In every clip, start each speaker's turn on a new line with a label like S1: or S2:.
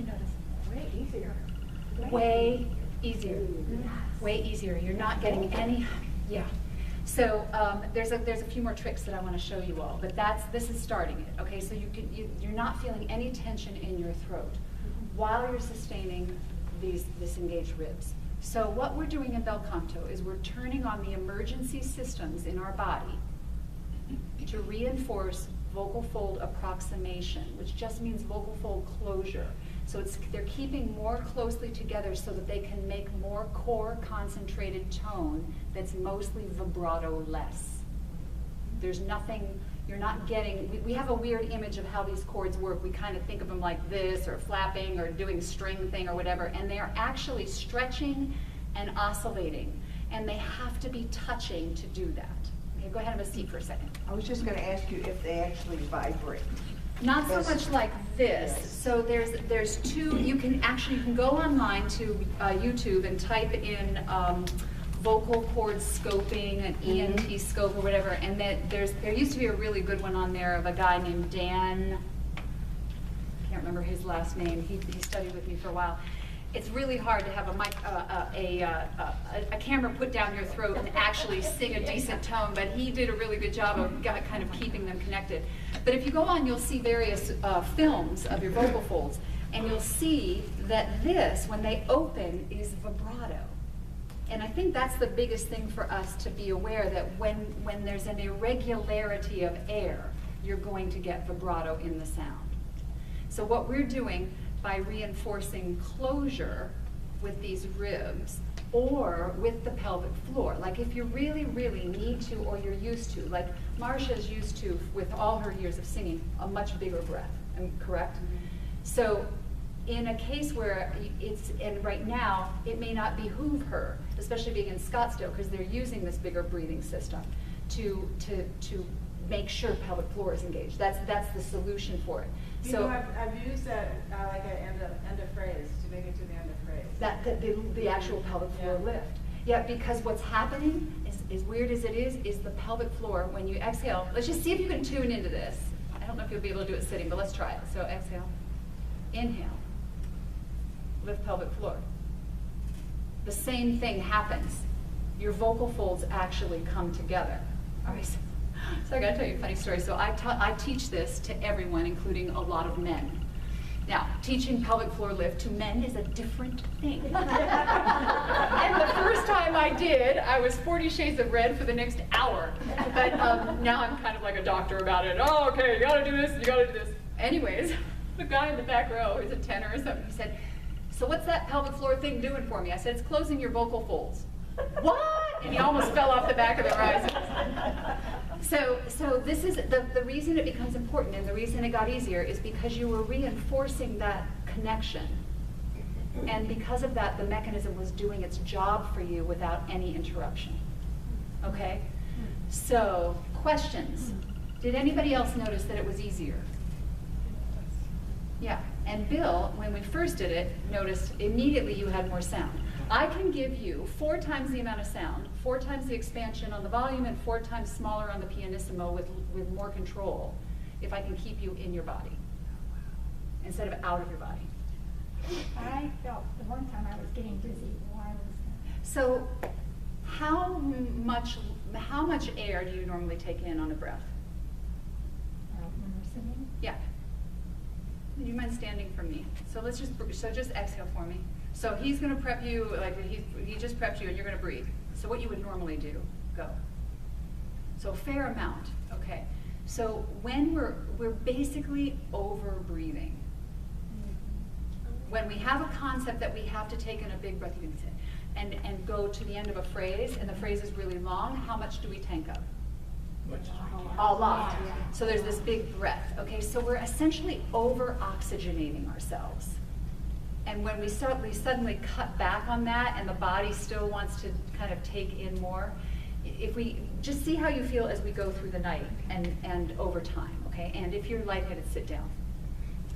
S1: you notice?
S2: Way easier.
S1: Way easier.
S2: Yes.
S1: Way easier. You're not getting any, yeah. So there's a few more tricks that I want to show you all, but this is starting it. Okay, so you're not feeling any tension in your throat while you're sustaining this engaged ribs. So what we're doing in bel canto is we're turning on the emergency systems in our body to reinforce vocal fold approximation, which just means vocal fold closure. So they're keeping more closely together so that they can make more core concentrated tone that's mostly vibrato-less. There's nothing, you're not getting, we have a weird image of how these chords work. We kind of think of them like this, or flapping, or doing a string thing, or whatever, and they are actually stretching and oscillating, and they have to be touching to do that. Okay, go ahead and have a seat for a second.
S2: I was just going to ask you if they actually vibrate.
S1: Not so much like this.
S2: Yes.
S1: So there's two. You can go online to YouTube and type in vocal cord scoping, an ENT scope or whatever, and there used to be a really good one on there of a guy named Dan. I can't remember his last name. He studied with me for a while. It's really hard to have a camera put down your throat and actually sing a decent tone, but he did a really good job of kind of keeping them connected. But if you go on, you'll see various films of your vocal folds, and you'll see that this, when they open, is vibrato. And I think that's the biggest thing for us to be aware, that when there's an irregularity of air, you're going to get vibrato in the sound. So what we're doing by reinforcing closure with these ribs or with the pelvic floor, like if you really, really need to, or you're used to, like Marsha's used to, with all her years of singing, a much bigger breath, am I correct? So in a case where and right now, it may not behoove her, especially being in Scottsdale, because they're using this bigger breathing system to make sure pelvic floor is engaged. That's the solution for it. So
S3: I've used that like an end of phrase to make it to the end of phrase.
S1: The actual pelvic floor lift. Yeah, because what's happening, as weird as it is the pelvic floor, when you exhale, let's just see if you can tune into this. I don't know if you'll be able to do it sitting, but let's try it. So exhale, inhale, lift pelvic floor. The same thing happens. Your vocal folds actually come together. All right. So I got to tell you a funny story. So I teach this to everyone, including a lot of men. Now, teaching pelvic floor lift to men is a different thing. And the first time I did, I was 40 shades of red for the next hour. But now I'm kind of like a doctor about it. Oh, okay, you got to do this, you got to do this. Anyways, the guy in the back row, he's a tenor or something, he said, so what's that pelvic floor thing doing for me? I said, it's closing your vocal folds. What? And he almost fell off the back of the rise. So this is the reason it becomes important, and the reason it got easier is because you were reinforcing that connection. And because of that, the mechanism was doing its job for you without any interruption. Okay? So, questions. Did anybody else notice that it was easier? Yeah. And Bill, when we first did it, noticed immediately you had more sound. I can give you 4 times the amount of sound, 4 times the expansion on the volume, and 4 times smaller on the pianissimo with more control if I can keep you in your body instead of out of your body.
S4: I felt the one time I was getting dizzy. Why was that?
S1: So how much air do you normally take in on a breath?
S4: When we're singing?
S1: Yeah. Do you mind standing for me? So just exhale for me. So he's going to prep you, like he just prepped you, and you're going to breathe. So what you would normally do, go. So a fair amount, okay. So when we're basically over breathing. When we have a concept that we have to take in a big breath, you can say, and go to the end of a phrase, and the phrase is really long, how much do we tank up? A lot. So there's this big breath. Okay, so we're essentially over-oxygenating ourselves. And when we suddenly cut back on that, and the body still wants to kind of take in more, if we just see how you feel as we go through the night and over time, okay? And if you're lightheaded, sit down.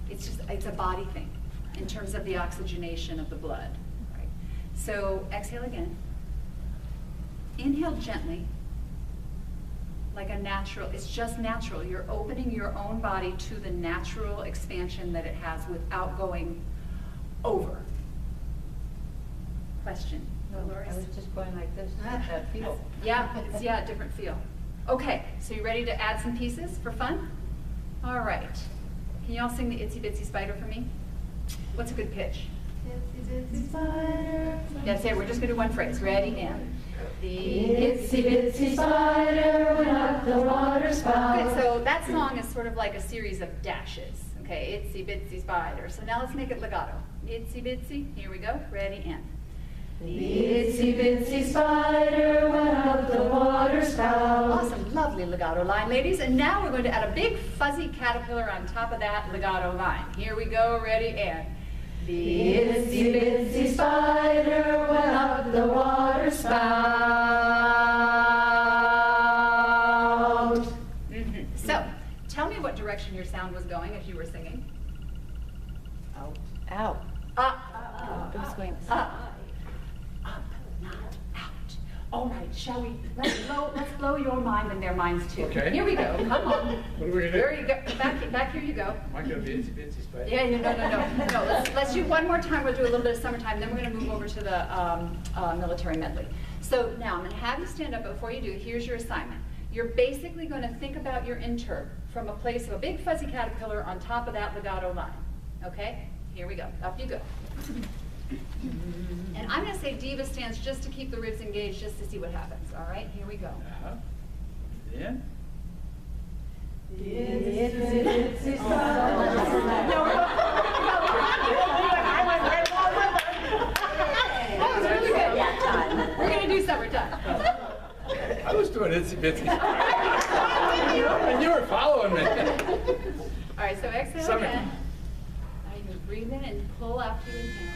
S1: It's a body thing in terms of the oxygenation of the blood. Right? So exhale again. Inhale gently. Like a natural, it's just natural. You're opening your own body to the natural expansion that it has without going over. Question?
S5: No, I was just going like this, that feel.
S1: Yeah, yeah, different feel. Okay, so you ready to add some pieces for fun? All right. Can you all sing the Itsy Bitsy Spider for me? What's a good pitch?
S3: Itsy bitsy spider.
S1: That's it, we're just gonna do one phrase. Ready, and. The
S5: Itsy bitsy spider went up the water spout.
S1: Good, so that song is sort of like a series of dashes. Okay, itsy bitsy spider. So now let's make it legato. Itsy bitsy, here we go. Ready, and.
S5: The itsy bitsy spider went up the water spout.
S1: Awesome, lovely legato line, ladies. And now we're going to add a big fuzzy caterpillar on top of that legato line. Here we go, ready, and.
S5: The itsy bitsy spider went up the water spout.
S1: So, tell me what direction your sound was going as you were singing.
S5: Out. Out.
S1: Up.
S5: It was going
S1: Up. Up, not out. All right, shall we? Let's blow your mind and their minds too.
S6: Okay.
S1: Here we go. Come on.
S6: What are we gonna do?
S1: There you go. Back here you go.
S6: Am I gonna be itsy bitsy spider?
S1: Yeah, no. Let's do one more time. We'll do a little bit of summertime. Then we're going to move over to the military medley. So now I'm going to have you stand up. But before you do, here's your assignment. You're basically going to think about your interp from a place of a big fuzzy caterpillar on top of that legato line. Okay? Here we go. Up you go. And I'm going to say diva stance just to keep the ribs engaged, just to see what happens. All right? Here we go.
S6: Then?
S5: itsy bitsy spider.
S1: That was really good. We're going to do summertime.
S6: I was doing itsy bitsy spider. And you were following me.
S1: All right, so exhale
S6: Summer.
S1: again. Now you can breathe in and pull after you inhale.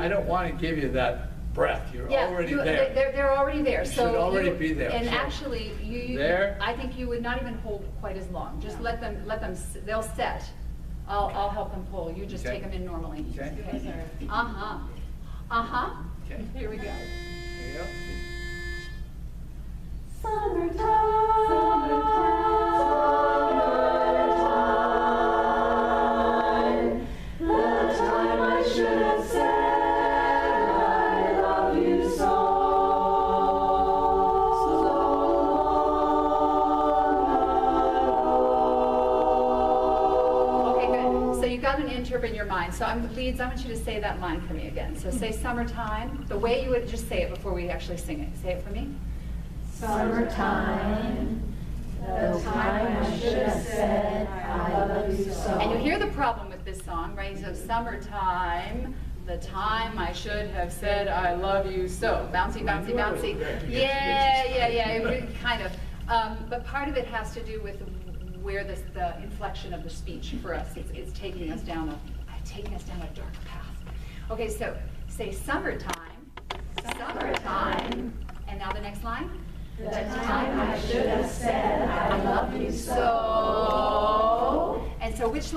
S6: I don't want to give you that breath. You're already there.
S1: They're already there. So
S6: should already be there.
S1: And
S6: So
S1: actually,
S6: there.
S1: I think you would not even hold quite as long. Just let them. They'll set. I'll help them pull. You just
S6: Okay.
S1: take them in normally.
S6: Okay. Okay.
S1: Here we go.
S6: There you go.
S5: Summertime, the time I should have said I love you so.
S1: Okay, good. So you got an interp in your mind. So Leeds, I want you to say that line for me again. So say summertime, the way you would just say it before we actually sing it. Say it for me.
S5: Summertime, the time I should have said I love you so.
S1: And you hear the problem with this song, right? So summertime, the time I should have said I love you so. Bouncy, bouncy, bouncy. Yeah, it really kind of. But part of it has to do with where the inflection of the speech for us. It's taking us down a dark path. Okay, so say summertime, and now the next line.
S5: The time I should have said I love you
S1: So, and so which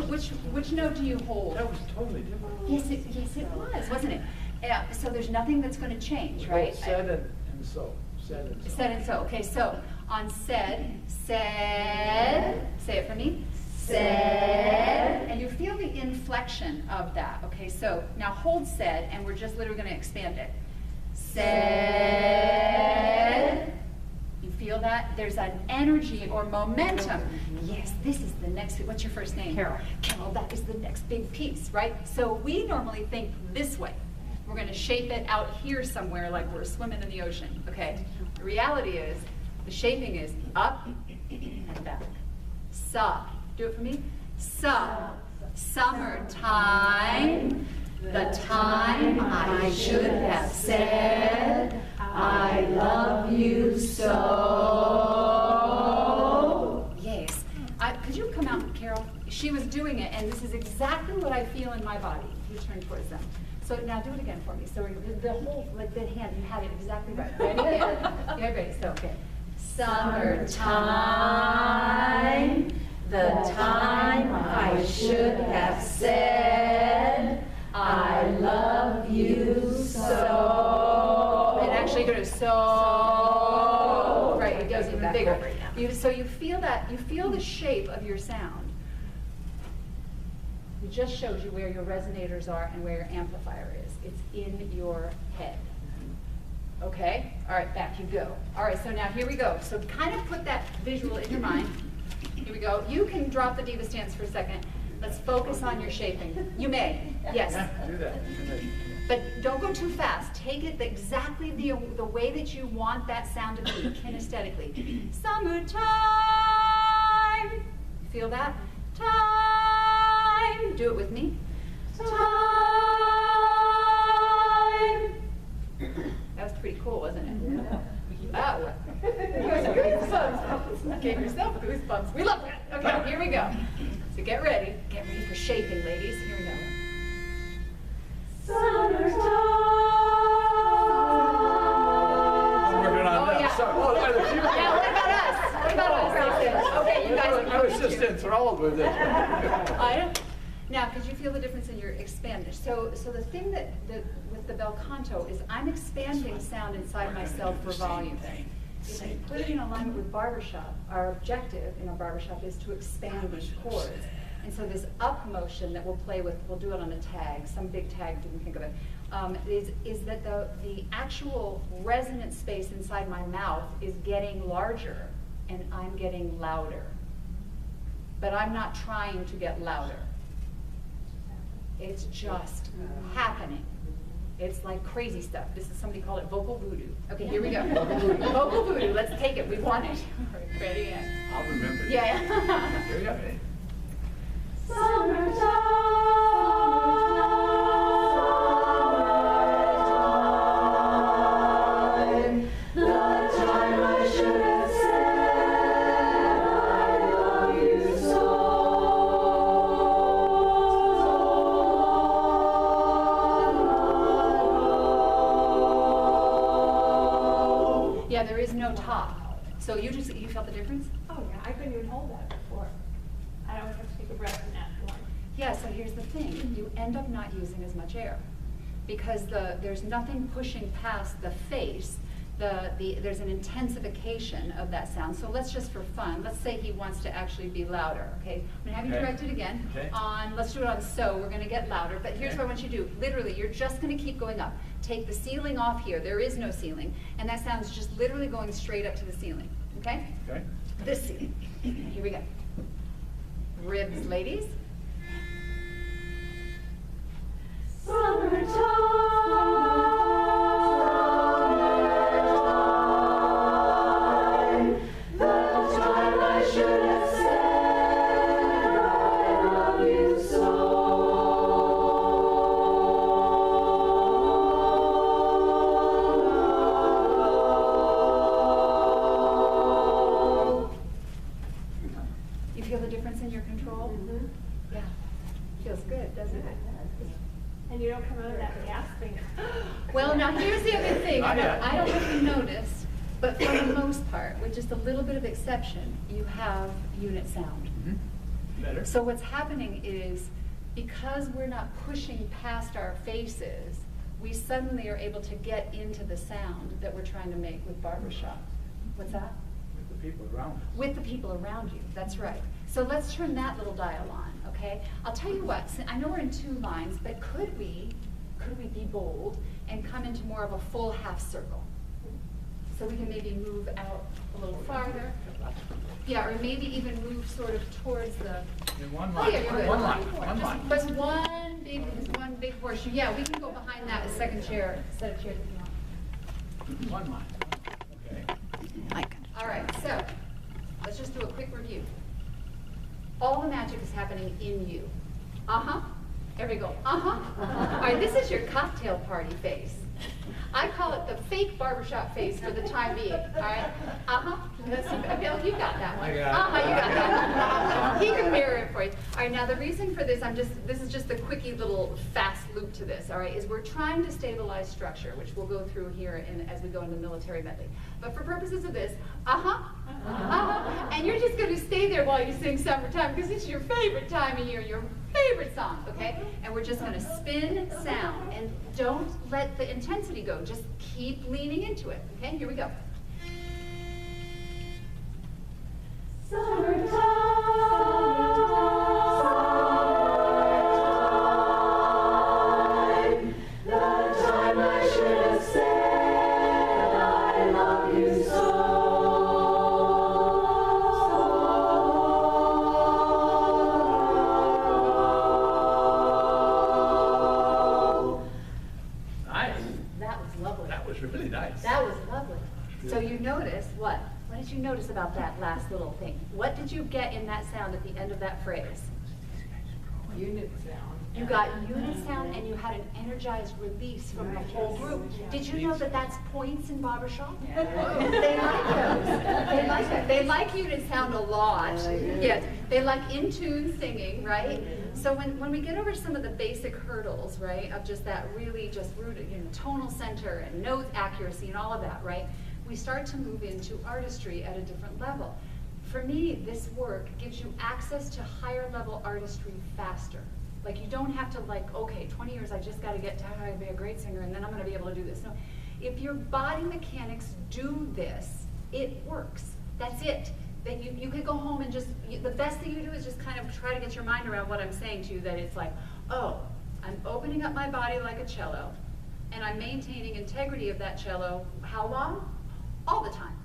S1: note do you hold?
S6: That was totally different.
S1: Yes, it was, wasn't it? Yeah, so there's nothing that's going to change, right?
S6: Said and so. Said and so.
S1: Said and so. Okay, so on said, say it for me. Said, and you feel the inflection of that. Okay, so now hold said, and we're just literally going to expand it. Said. You feel that? There's an energy or momentum. Yes, this is the next, what's your first name?
S2: Carol.
S1: Carol, that is the next big piece, right? So we normally think this way. We're going to shape it out here somewhere like we're swimming in the ocean, okay? The reality is, the shaping is up and back. Sa. Do it for me. Sa. Summertime. The time I should have said I love you so. Yes. Could you come out, Carol? She was doing it, and this is exactly what I feel in my body. You turn towards them. So now do it again for me. So the whole, like the hand, you had it exactly right. Ready? Yeah, ready. So, okay. Summertime, the time I should have said I love you so. And actually go to so. Right, it goes even bigger. So you feel that, you feel the shape of your sound. We just showed you where your resonators are and where your amplifier is. It's in your head. Okay? All right, back you go. All right, so now here we go. So kind of put that visual in your mind. Here we go. You can drop the diva stance for a second. Let's focus on your shaping. You may, yes.
S6: Yeah, do that.
S1: But don't go too fast. Take it exactly the way that you want that sound to be, kinesthetically. Summertime. Feel that? Time. Do it with me. Time. That was pretty cool, wasn't it? Yeah. That one. Goosebumps. Gave yourself goosebumps. We love that. Okay, here we go. So get ready. Get ready for shaping, ladies. Here we go.
S5: Summertime.
S6: I'm working on
S1: Oh,
S6: that.
S1: yeah.
S6: So, other people.
S1: Yeah, what about us? What about us? Okay, you guys.
S6: I was just enthralled with it.
S1: I know. Now, could you feel the difference in your expander? So the thing that with the bel canto is I'm expanding sound inside myself for volume. If you put it in alignment with barbershop, our objective in our barbershop is to expand these chords. And so this up motion that we'll play with, we'll do it on a tag, some big tag, didn't think of it, is that the actual resonant space inside my mouth is getting larger and I'm getting louder. But I'm not trying to get louder. It's just happening. It's like crazy stuff. This is, somebody called it vocal voodoo. Okay, here we go. Vocal voodoo, let's take it, we want it. Ready, and
S6: I'll remember.
S1: yeah.
S6: Here we go.
S5: Summertime, the time I should have said I love you so.
S1: Yeah, there is no top. So you felt the difference?
S4: Oh, yeah, I couldn't even hold that before. I always have to take a breath in that one.
S1: Yeah, so here's the thing, you end up not using as much air because there's nothing pushing past the face. There's an intensification of that sound. So let's just for fun, let's say he wants to actually be louder, okay? I'm gonna have you
S6: Okay.
S1: direct it again
S6: Okay.
S1: on, let's do it on so, we're gonna get louder, but here's
S6: Okay.
S1: what I want you to do. Literally, you're just gonna keep going up. Take the ceiling off here, there is no ceiling, and that sound's just literally going straight up to the ceiling, okay?
S6: Okay.
S1: This ceiling, here we go. Ribs, ladies.
S5: Summertime, the time I should have said I love you so.
S1: You feel the difference in your control? Yeah. Feels good, doesn't it?
S4: And you don't come out of that gasping.
S1: Well, now here's the other thing.
S6: Not yet.
S1: I don't know if you noticed, but for the most part, with just a little bit of exception, you have unit sound.
S6: Better.
S1: So what's happening is, because we're not pushing past our faces, we suddenly are able to get into the sound that we're trying to make with barbershop. What's that?
S6: With the people around us.
S1: With the people around you, that's right. So let's turn that little dial on, okay? I'll tell you what, I know we're in two lines, but could we be bold and come into more of a full half circle? So we can maybe move out a little farther. Yeah, or maybe even move sort of towards the,
S6: In one
S1: oh
S6: line.
S1: yeah, you're good.
S6: One line. One line.
S1: But one big horseshoe. Yeah, we can go behind that, a second chair, set of chairs if you want.
S6: One line. Okay.
S1: All right, so let's just do a quick review. All the magic is happening in you. Uh-huh. There we go. Uh-huh. All right, this is your cocktail party face. I call it the fake barbershop face for the time being, all right? Uh-huh. Bill, you got that one.
S6: I got it.
S1: Uh-huh, you got that one. He can mirror it for you. All right, now the reason for this, this is just the quickie little fast loop to this, all right, is we're trying to stabilize structure, which we'll go through here as we go into military medley. But for purposes of this, uh-huh, uh-huh, and you're just gonna stay there while you sing Summertime, because it's your favorite time of year, your favorite song, okay? And we're just gonna spin sound, and don't let the intensity go, just keep leaning into it, okay? Here we go. you notice about that last little thing? What did you get in that sound at the end of that phrase?
S3: Unit sound.
S1: You got unit sound and you had an energized release from the whole group. Did you know that that's points in barbershop? They like those. They like unit sound a lot. Yes, they like in-tune singing, right? So when we get over some of the basic hurdles, right, of just that really just rooted, tonal center and note accuracy and all of that, right, we start to move into artistry at a different level. For me, this work gives you access to higher level artistry faster. Like you don't have to okay, 20 years, I just got to get to how to be a great singer and then I'm going to be able to do this. No, if your body mechanics do this, it works. That's it. That you could go home and just, the best thing you do is just kind of try to get your mind around what I'm saying to you, that it's like, oh, I'm opening up my body like a cello and I'm maintaining integrity of that cello. How long? All the time.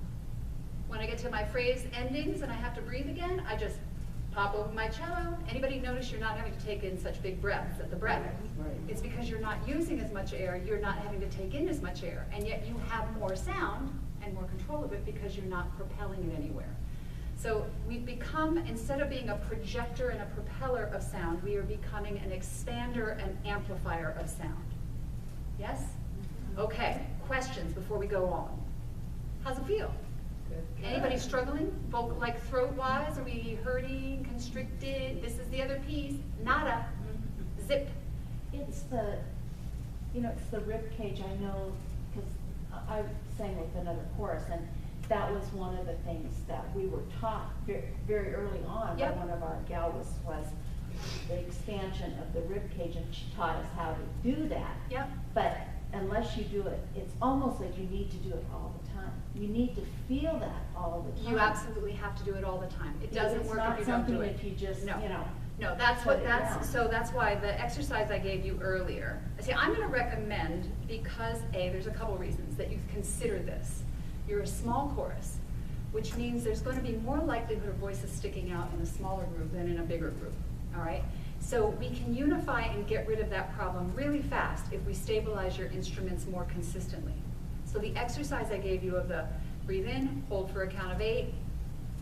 S1: When I get to my phrase endings and I have to breathe again, I just pop open my cello. Anybody notice you're not having to take in such big breaths at the breath? It's because you're not using as much air, you're not having to take in as much air, and yet you have more sound and more control of it because you're not propelling it anywhere. So we've become, instead of being a projector and a propeller of sound, we are becoming an expander and amplifier of sound. Yes? Okay, questions before we go on. How's it feel? Anybody struggling? Like throat-wise? Are we hurting, constricted? This is the other piece. Nada. Zip.
S5: It's the, it's the rib cage. I know, because I sang with another chorus, and that was one of the things that we were taught very, very early on by one of our gals was the expansion of the rib cage, and she taught us how to do that.
S1: Yep.
S5: But unless you do it, it's almost like you need to do it all the time. You need to feel that all the time.
S1: You absolutely have to do it all the time. It doesn't work if you don't do it.
S5: It's not something if you just,
S1: No, that's why the exercise I gave you earlier. See, I'm going to recommend, because there's a couple reasons that you consider this. You're a small chorus, which means there's going to be more likelihood of voices sticking out in a smaller group than in a bigger group. All right? So we can unify and get rid of that problem really fast if we stabilize your instruments more consistently. So the exercise I gave you of the breathe in, hold for a count of 8,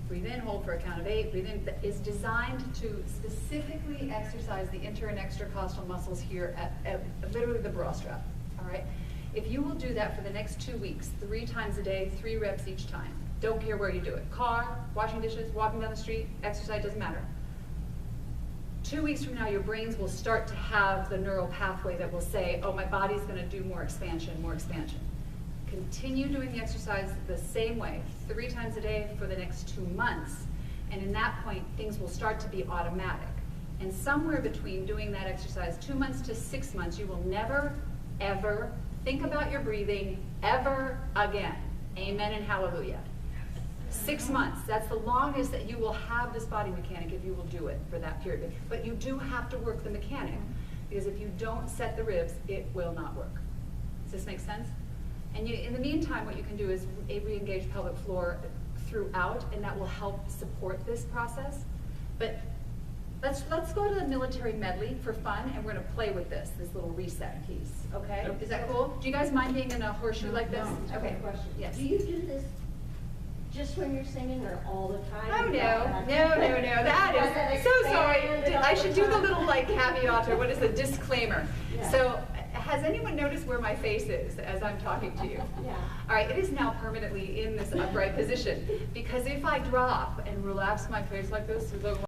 S1: breathe in, hold for a count of 8, breathe in, is designed to specifically exercise the inter and extracostal muscles here at literally the bra strap, all right? If you will do that for the next 2 weeks, 3 times a day, 3 reps each time, don't care where you do it, car, washing dishes, walking down the street, exercise, doesn't matter. 2 weeks from now, your brains will start to have the neural pathway that will say, oh, my body's gonna do more expansion, more expansion. Continue doing the exercise the same way, 3 times a day for the next 2 months. And in that point, things will start to be automatic. And somewhere between doing that exercise 2 months to 6 months, you will never, ever think about your breathing ever again. Amen and hallelujah. 6 months, that's the longest that you will have this body mechanic if you will do it for that period. But you do have to work the mechanic, because if you don't set the ribs, it will not work. Does this make sense? And in the meantime, what you can do is re-engage pelvic floor throughout, and that will help support this process. But let's go to the military medley for fun, and we're going to play with this little reset piece. Okay?
S6: Yep.
S1: Is that cool? Do you guys mind being in a horseshoe like this? Okay. Yes.
S5: Do you do this just when you're singing or all the time?
S1: Oh, no. That is, so sorry. I should do the little caveat, or what is the disclaimer?
S5: Yeah.
S1: So, has anyone noticed where my face is as I'm talking to you?
S5: Yeah.
S1: All right, it is now permanently in this upright position, because if I drop and relax my face like this,